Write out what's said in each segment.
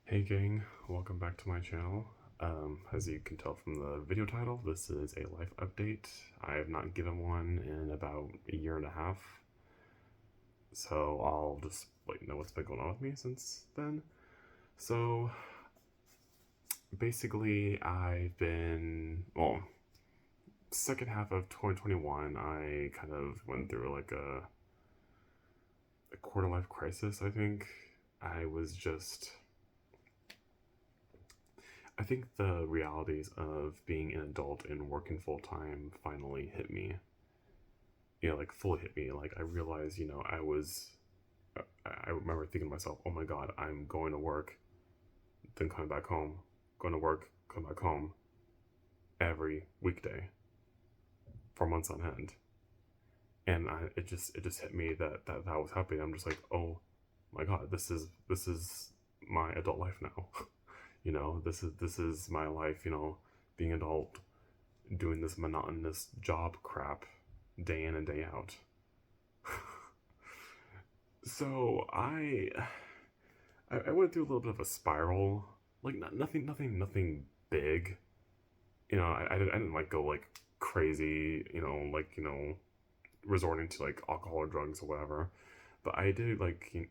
Hey gang, welcome back to my channel. As you can tell from the video title, this is a life update. I have not given one in about a year and a half, so I'll just let you know what's been going on with me since then. So basically, second half of 2021, I kind of went through like a quarter life crisis, I think. I was just I think the realities of being an adult and working full time finally hit me. Like fully hit me. Like I realized, I remember thinking to myself, oh my God, I'm going to work, then coming back home, going to work, coming back home every weekday for months on end. And it just hit me that was happening. I'm just like, oh my God, this is my adult life now. This is my life, being adult, doing this monotonous job crap day in and day out. So I went through a little bit of a spiral, like nothing big. I didn't like go like crazy, resorting to like alcohol or drugs or whatever. But I did like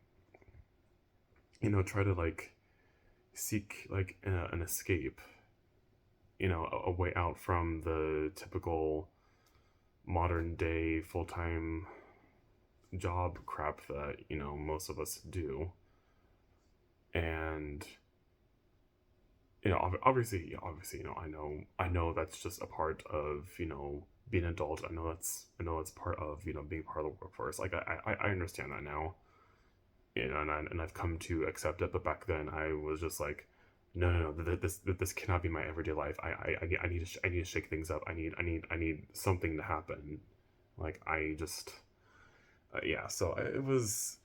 try to like seek like an escape, a way out from the typical modern day full time job crap that most of us do. And obviously, I know that's just a part of being an adult. I know that's part of being part of the workforce. Like I understand that now, and I've come to accept it. But back then, I was just like, no, this cannot be my everyday life. I need to shake things up. I need something to happen. Like I just yeah. So it was.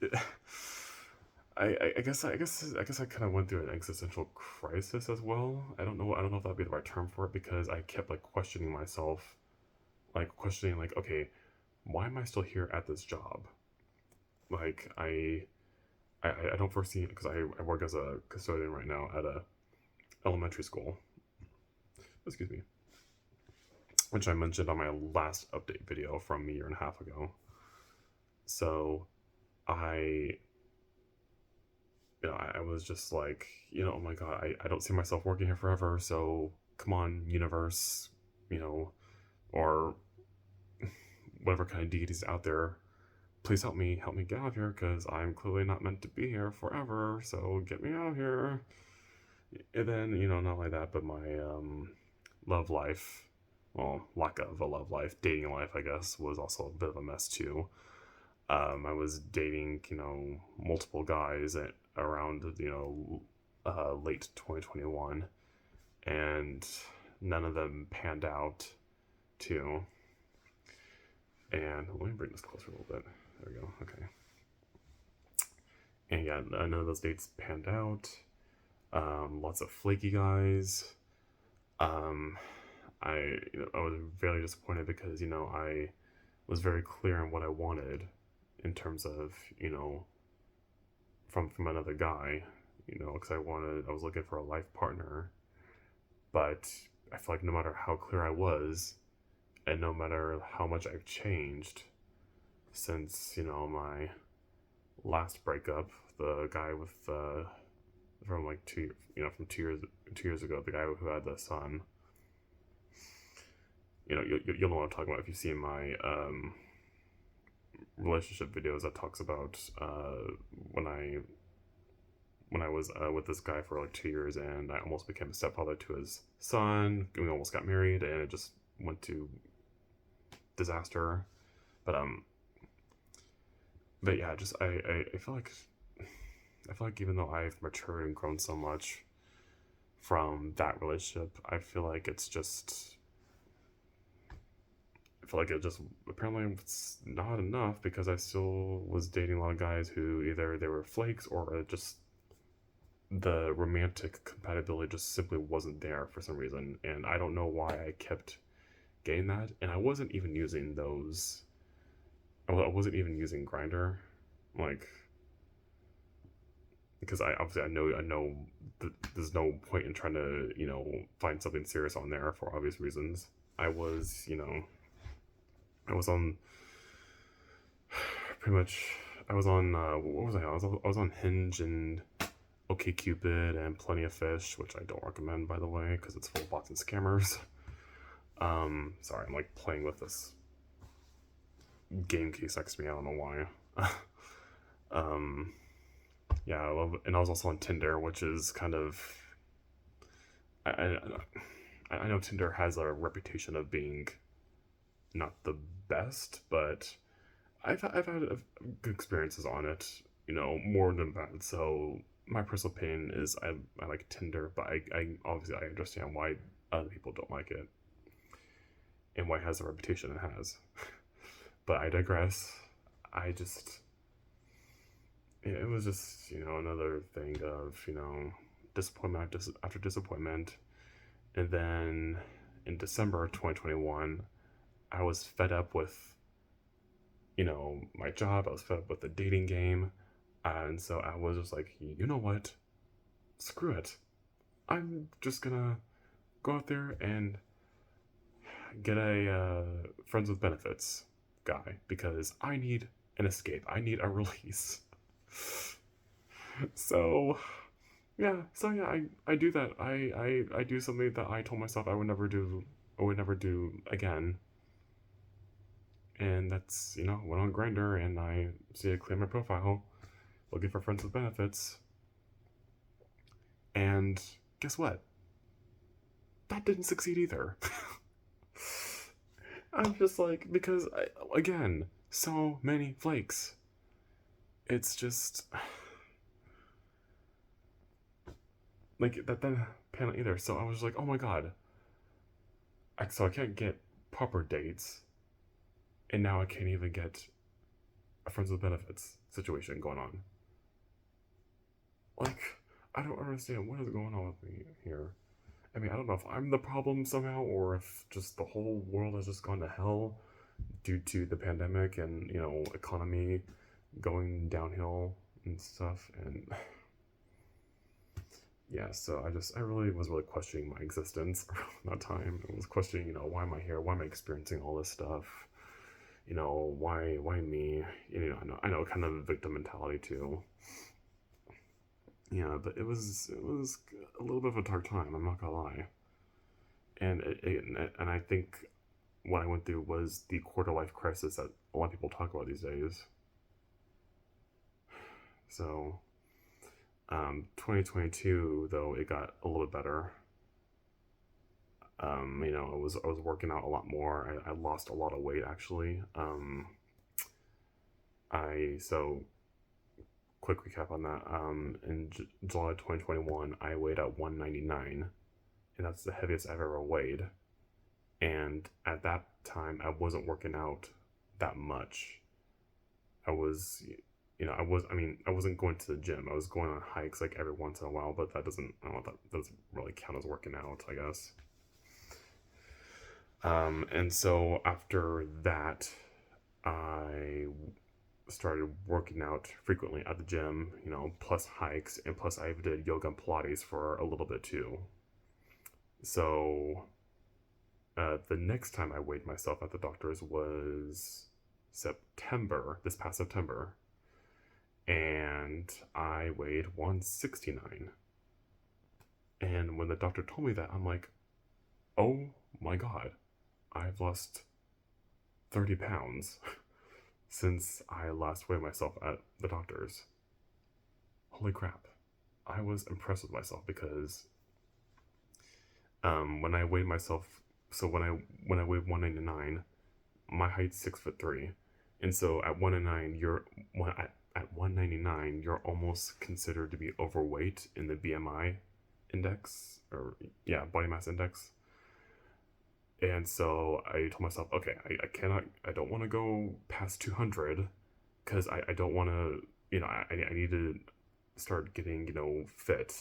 I guess I kind of went through an existential crisis as well. I don't know if that'd be the right term for it, because I kept like questioning myself, like questioning like, okay, why am I still here at this job? Like I don't foresee, because I work as a custodian right now at a elementary school. Excuse me, which I mentioned on my last update video from a year and a half ago. So I I was just like, oh my God, I don't see myself working here forever. So come on, universe, you know, or whatever kind of deities out there, please help me get out of here, because I'm clearly not meant to be here forever. So get me out of here. And then, not only that, but my love life, well, lack of a love life, dating life, I guess, was also a bit of a mess too. I was dating, multiple guys at around, late 2021, and none of them panned out too. And let me bring this closer a little bit. There we go. Okay. And yeah, none of those dates panned out. Lots of flaky guys. Um, I was very disappointed, because I was very clear on what I wanted in terms of from another guy, because I was looking for a life partner. But I feel like no matter how clear I was, and no matter how much I've changed since my last breakup, the guy with from like from 2 years ago, the guy who had the son. You'll know what I'm talking about if you've seen my relationship videos that talks about when I was with this guy for like 2 years, and I almost became a stepfather to his son. We almost got married, and it just went to disaster. But but yeah, just I feel like even though I've matured and grown so much from that relationship, I feel like it just apparently it's not enough, because I still was dating a lot of guys who either they were flakes, or just the romantic compatibility just simply wasn't there for some reason. And I don't know why I kept getting that. And I wasn't even using those. I wasn't even using Grinder, like, because I obviously I know there's no point in trying to, find something serious on there for obvious reasons. I was, I was on pretty much. I was on what was I was on Hinge and OkCupid and Plenty of Fish, which I don't recommend, by the way, because it's full of bots and scammers. Sorry, I'm like playing with this game case next to me. I don't know why. um, yeah, and I was also on Tinder, which is kind of. I, I know Tinder has a reputation of being not the best, but I've had good experiences on it. More than bad. So my personal opinion is I like Tinder, but I obviously I understand why other people don't like it and why it has the reputation it has. But I digress. I just it was just another thing of disappointment after disappointment, and then in December of 2021, I was fed up with my job. I was fed up with the dating game, and so I was just like, you know what? Screw it. I'm just gonna go out there and get a friends with benefits guy because I need an escape. I need a release. so yeah, I do that. I do something that I told myself I would never do. I would never do again. And that's went on Grindr and I see a clear my profile, looking for friends with benefits. And guess what? That didn't succeed either. I'm just like, because again, so many flakes. It's just like that didn't pan out either. So I was like, oh my god. So I can't get proper dates, and now I can't even get a friends with benefits situation going on. Like, I don't understand what is going on with me here. I mean, I don't know if I'm the problem somehow, or if just the whole world has just gone to hell due to the pandemic and economy going downhill and stuff. And yeah, so I really was really questioning my existence around that time. I was questioning, why am I here? Why am I experiencing all this stuff? Why me? I know kind of a victim mentality too. Yeah, but it was a little bit of a dark time. I'm not gonna lie. And I think what I went through was the quarter life crisis that a lot of people talk about these days. So, 2022 though it got a little bit better. I was working out a lot more. I lost a lot of weight actually. I so quick recap on that. In July 2021, I weighed at 199, and that's the heaviest I've ever weighed. And at that time, I wasn't working out that much. I was, I wasn't going to the gym. I was going on hikes like every once in a while, but that doesn't, I don't know, that doesn't really count as working out, I guess. And so after that, I started working out frequently at the gym, plus hikes, and plus I did yoga and Pilates for a little bit too. So the next time I weighed myself at the doctor's was this past September, and I weighed 169. And when the doctor told me that, I'm like, oh my god, I've lost 30 pounds since I last weighed myself at the doctor's. Holy crap. I was impressed with myself because when I weighed myself, so when I weighed 199, my height's 6'3", and so at 199 at 199 you're almost considered to be overweight in the BMI index, or yeah, body mass index. And so I told myself, okay, I don't want to go past 200 because I don't want to, I need to start getting, fit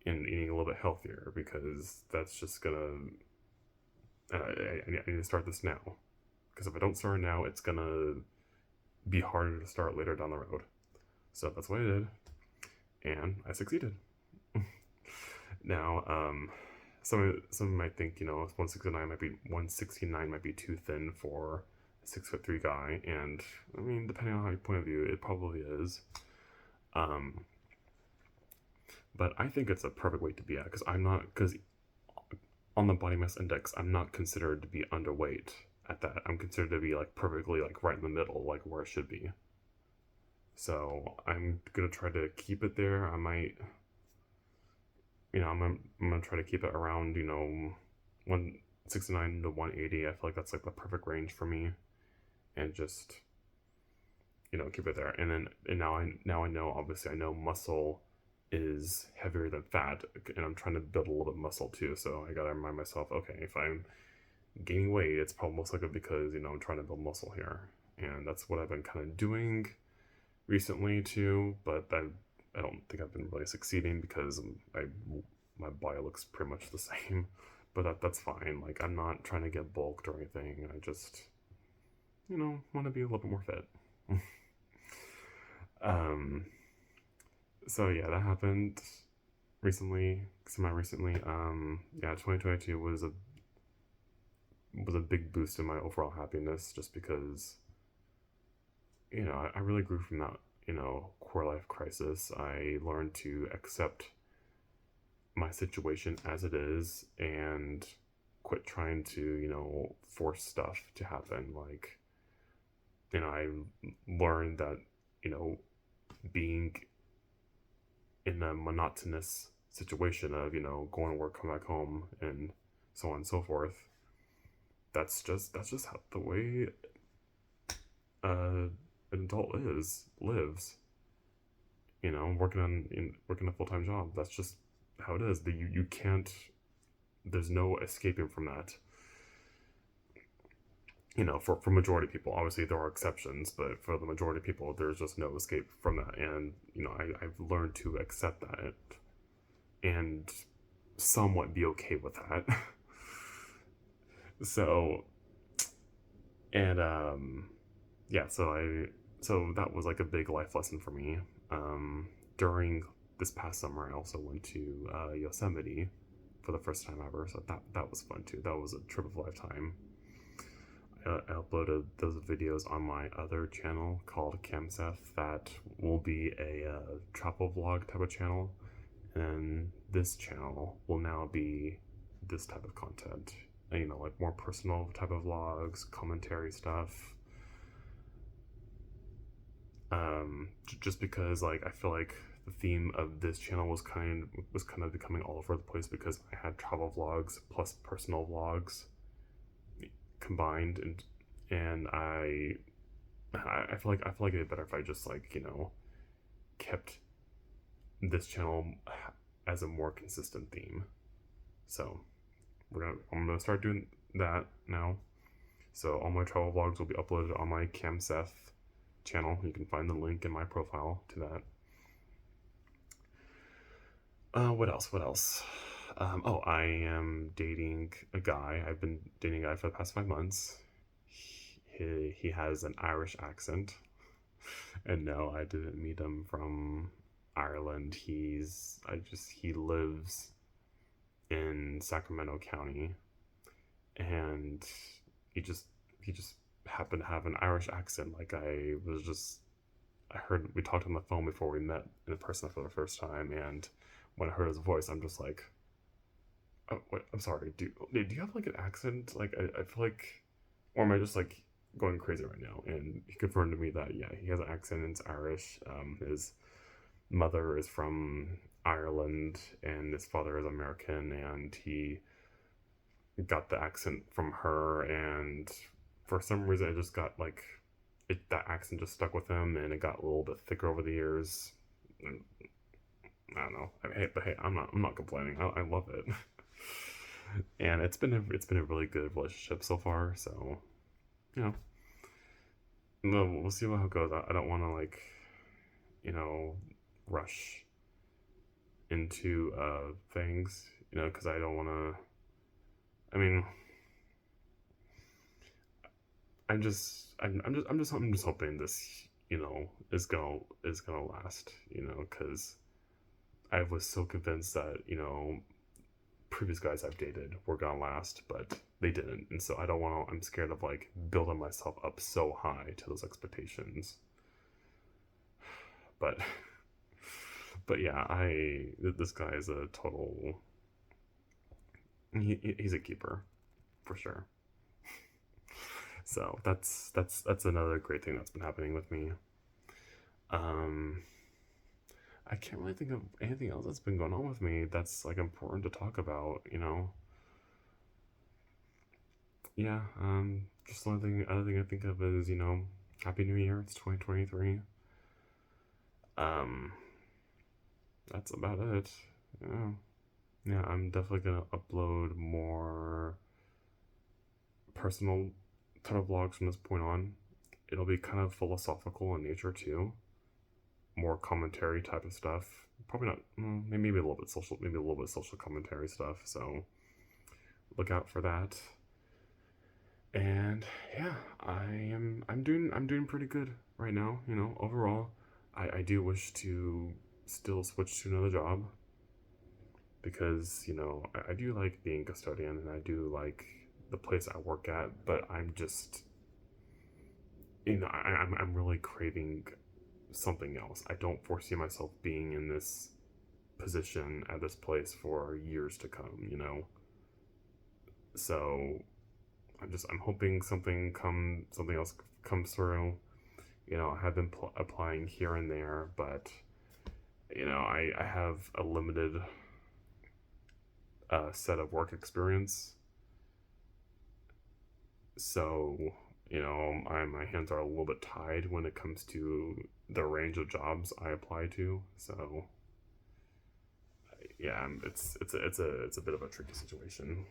and eating a little bit healthier because that's just gonna, I need to start this now. Because if I don't start now, it's gonna be harder to start later down the road. So that's what I did. And I succeeded. Now, some might think 169 might be too thin for a 6'3" guy, and I mean, depending on how you point of view, it probably is. Um, but I think it's a perfect weight to be at because on the body mass index, I'm not considered to be underweight at that. I'm considered to be like perfectly like right in the middle, like where it should be. So I'm gonna try to keep it there. I might, I'm gonna try to keep it around 169 to 180. I feel like that's like the perfect range for me, and just keep it there. And now I know, obviously I know muscle is heavier than fat, and I'm trying to build a little bit of muscle too. So I gotta remind myself, okay, if I'm gaining weight, it's probably most likely because I'm trying to build muscle here, and that's what I've been kind of doing recently too. But I don't think I've been really succeeding because my body looks pretty much the same. But that's fine. Like, I'm not trying to get bulked or anything. I just want to be a little bit more fit. um. So yeah, that happened recently, semi recently. Yeah, 2022 was a big boost in my overall happiness, just because I really grew from that core life crisis. I learned to accept my situation as it is and quit trying to force stuff to happen. Like, I learned that being in a monotonous situation of going to work, come back home, and so on and so forth, that's just how the way an adult lives. Working a full-time job, that's just how it is. You can't, there's no escaping from that. For majority of people, obviously there are exceptions, but for the majority of people, there's just no escape from that. And I've learned to accept that and somewhat be okay with that. So, and yeah, so that was like a big life lesson for me. During this past summer, I also went to Yosemite for the first time ever, so that was fun too. That was a trip of a lifetime. I uploaded those videos on my other channel called CamSeth. That will be a travel vlog type of channel, and this channel will now be this type of content. Like more personal type of vlogs, commentary stuff. Just because like I feel like the theme of this channel was kind of becoming all over the place, because I had travel vlogs plus personal vlogs combined, and I feel like it'd be better if I just like kept this channel as a more consistent theme. So I'm gonna start doing that now. So all my travel vlogs will be uploaded on my CamSeth channel. You can find the link in my profile to that. What else? Oh, I am dating a guy. I've been dating a guy for the past 5 months. He has an Irish accent, and no, I didn't meet him from Ireland. He lives in Sacramento County, and he just happened to have an Irish accent. Like, I heard, we talked on the phone before we met in person for the first time, and when I heard his voice, I'm just like, oh, wait, I'm sorry, do you have like an accent? Like, I feel like, or am I just like going crazy right now? And he confirmed to me that yeah, he has an accent and it's Irish. His mother is from Ireland and his father is American, and he got the accent from her, and for some reason it just got like that accent just stuck with him, and it got a little bit thicker over the years. And I don't know. But hey, I'm not complaining. I love it, and it's been a really good relationship so far. So you know, no, we'll see how it goes. I don't want to like rush into things, because I don't want to. I mean, I'm just hoping this is gonna last, because I was so convinced that previous guys I've dated were gonna last, but they didn't, and so I don't want to. I'm scared of like building myself up so high to those expectations. But but yeah, this guy is a total. He's a keeper, for sure. So that's another great thing that's been happening with me. Um, I can't really think of anything else that's been going on with me that's like important to talk about. Yeah. Just the only other thing I think of is Happy New Year. It's 2023. Um, that's about it. Yeah. Yeah, I'm definitely gonna upload more personal type of vlogs from this point on. It'll be kind of philosophical in nature too, more commentary type of stuff. Probably not. Maybe a little bit social. Maybe a little bit social commentary stuff. So look out for that. And yeah, I'm doing pretty good right now. Overall, I do wish to still switch to another job because I do like being custodian and I do like the place I work at, but I'm just I'm really craving something else. I don't foresee myself being in this position at this place for years to come. So I'm hoping something else comes through. I have been applying here and there, but I have a limited set of work experience. So my hands are a little bit tied when it comes to the range of jobs I apply to. So yeah, it's a bit of a tricky situation.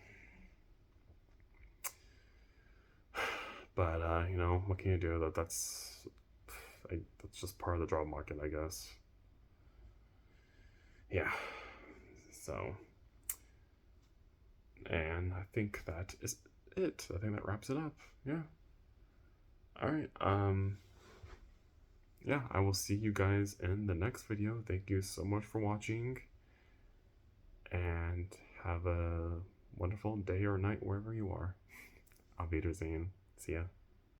But what can you do? That's just part of the job market, I guess. Yeah. So, and I think that is it. I think that wraps it up. Yeah. All right. Yeah, I will see you guys in the next video. Thank you so much for watching, and have a wonderful day or night wherever you are. Auf Wiedersehen. See ya.